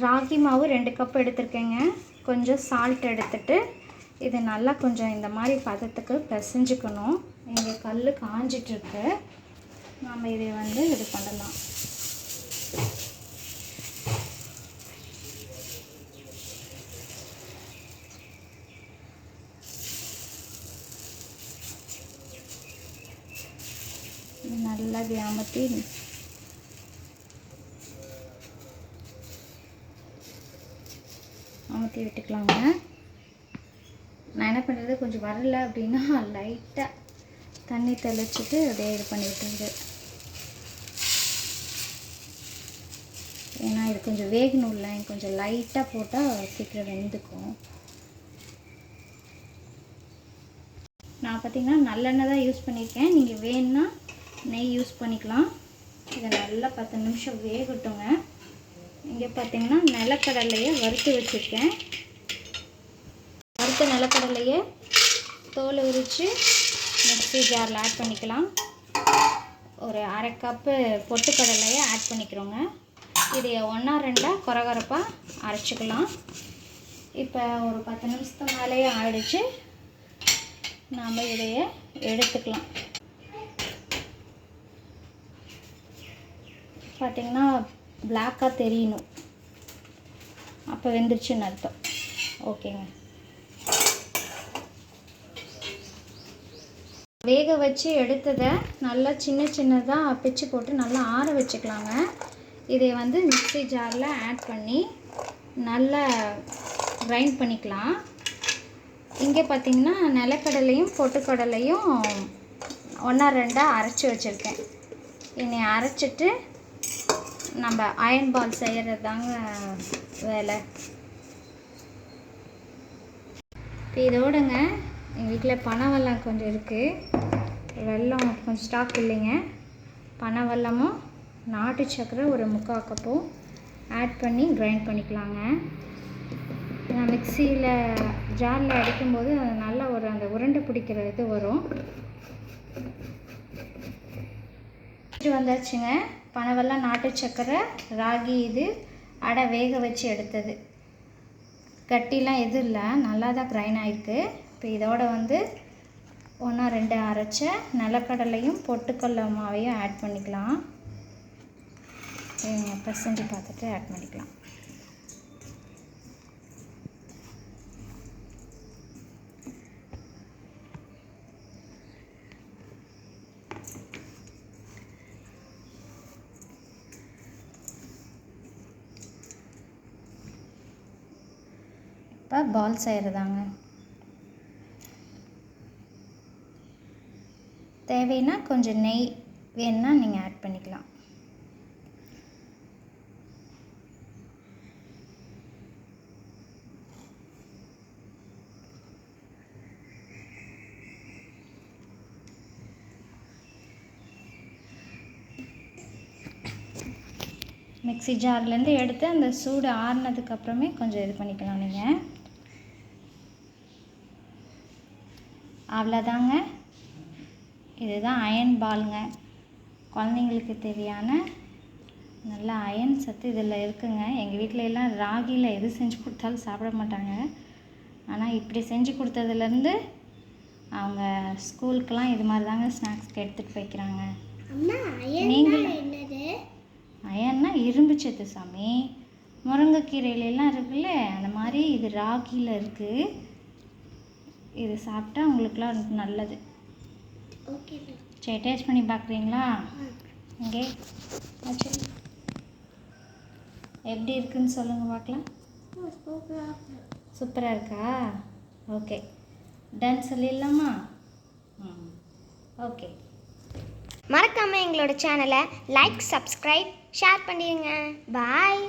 ராகி மாவு 2 கப் எடுத்துருக்கேங்க. கொஞ்சம் சால்ட் எடுத்துட்டு இது நல்லா கொஞ்சம் இந்த மாதிரி பதத்துக்கு பிசைஞ்சுக்கணும். இங்கே கல் காஞ்சிட்ருக்கு. நாம் இதை வந்து இது பண்ணலாம். நல்லா அமர்த்தி விட்டுக்கலாங்க. நான் என்ன பண்ணுறது, கொஞ்சம் வரல அப்படின்னா லைட்டாக தண்ணி தெளிச்சிட்டு அப்படியே இது பண்ணி விட்டுருது. ஏன்னா இது கொஞ்சம் வேகணும் இல்லை, கொஞ்சம் லைட்டாக போட்டால் சீக்கிரம் வெந்துக்கும். நான் பார்த்திங்கன்னா நல்லெண்ணெய் தான் யூஸ் பண்ணியிருக்கேன். நீங்கள் வேணுன்னா நெய் யூஸ் பண்ணிக்கலாம். இதை நல்லா 10 நிமிஷம் வேகட்டுங்க. இங்கே பார்த்திங்கன்னா நிலக்கடலையை வறுத்து வச்சுருக்கேன். வறுத்த நிலக்கடலையை தோல் உரித்து மிக்ஸி ஜாரில் ஆட் பண்ணிக்கலாம். ஒரு 1/2 கப்பு பொட்டுக்கடலையை ஆட் பண்ணிக்கிறோங்க. இதை 1-2 கொரகொரப்பாக அரைச்சிக்கலாம். இப்போ ஒரு 10 நிமிஷத்துக்கு மேலேயே ஆயிடுச்சு. நாம் இதையை எடுத்துக்கலாம். பார்த்திங்கன்னா பிளாக்காக தெரியணும், அப்போ வெந்துருச்சுன்னு அர்த்தம். ஓகேங்க. வேக வச்சு எடுத்ததை நல்லா சின்ன சின்னதாக பிச்சு போட்டு நல்லா ஆற வச்சுக்கலாங்க. இதை வந்து மிக்ஸி ஜாரில் ஆட் பண்ணி நல்லா கிரைண்ட் பண்ணிக்கலாம். இங்கே பார்த்திங்கன்னா நிலக்கடலையும் பொட்டுக்கடலையும் 1-2 அரைச்சி வச்சுருக்கேன். இனி அரைச்சிட்டு நம்ம அயன் பால் செய்கிறது தாங்க வேலை. இப்போ இதோடங்க எங்கள் வீட்டில் பனைவெல்லம் கொஞ்சம் இருக்குது. வெல்லம் கொஞ்சம் ஸ்டாக் இல்லைங்க. பனைவெல்லமும் நாட்டு சக்கரை ஒரு 3/4 கப்பும் ஆட் பண்ணி கிரைண்ட் பண்ணிக்கலாங்க. நான் மிக்சியில் ஜாரில் அடிக்கும்போது அது நல்லா ஒரு அந்த உருண்டை பிடிக்கிற இது வரும். வந்தாச்சுங்க. பனைவெல்லம், நாட்டு சக்கரை, ராகி இது அடை வேக வச்சு எடுத்தது. கட்டிலாம் எதுவும் இல்லை, நல்லா தான் கிரைண்ட் ஆகிருக்கு. இப்போ இதோட வந்து 1-2 அரைச்ச நிலக்கடலையும் பொட்டுக்கடலை மாவையும் ஆட் பண்ணிக்கலாம். பிசைஞ்சு பார்த்துட்டு ஆட் பண்ணிக்கலாம். இப்போ பால் செய்கிறதாங்க. தேவைன்னா கொஞ்சம் நெய் வேணுன்னா நீங்கள் ஆட் பண்ணிக்கலாம். மிக்ஸி ஜார்லேருந்து எடுத்து அந்த சூடு ஆறுனதுக்கப்புறமே கொஞ்சம் இது பண்ணிக்கலாம். நீங்கள் அவ்வளோதாங்க. இதுதான் அயன் பாலுங்க. குழந்தைங்களுக்கு தேவையான நல்ல அயன் சத்து இதில் இருக்குங்க. எங்கள் வீட்டில எல்லாம் ராகியில் எது செஞ்சு கொடுத்தாலும் சாப்பிட மாட்டாங்க. ஆனால் இப்படி செஞ்சு கொடுத்ததுலேருந்து அவங்க ஸ்கூலுக்கெல்லாம் இது மாதிரி தாங்க ஸ்நாக்ஸ்க்கு எடுத்துகிட்டு போய்க்கிறாங்க. நீங்கள் அயன்னா இரும்பு சத்து சாமி. முருங்கைக்கீரையிலலாம் இருக்குல்ல, அந்த மாதிரி இது ராகியில் இருக்குது. இது சாப்பிட்டா உங்களுக்குலாம் நல்லது. ஓகே, சரி டேஸ்ட் பண்ணி பார்க்குறீங்களா? இங்கே எப்படி இருக்குன்னு சொல்லுங்கள் பார்க்கலாம். சூப்பராக இருக்கா? ஓகே, டன் சொல்லிடலாமா? ஓகே. மறக்காமல் எங்களோட சேனலை லைக், சப்ஸ்கிரைப், ஷேர் பண்ணிடுங்க. பாய்.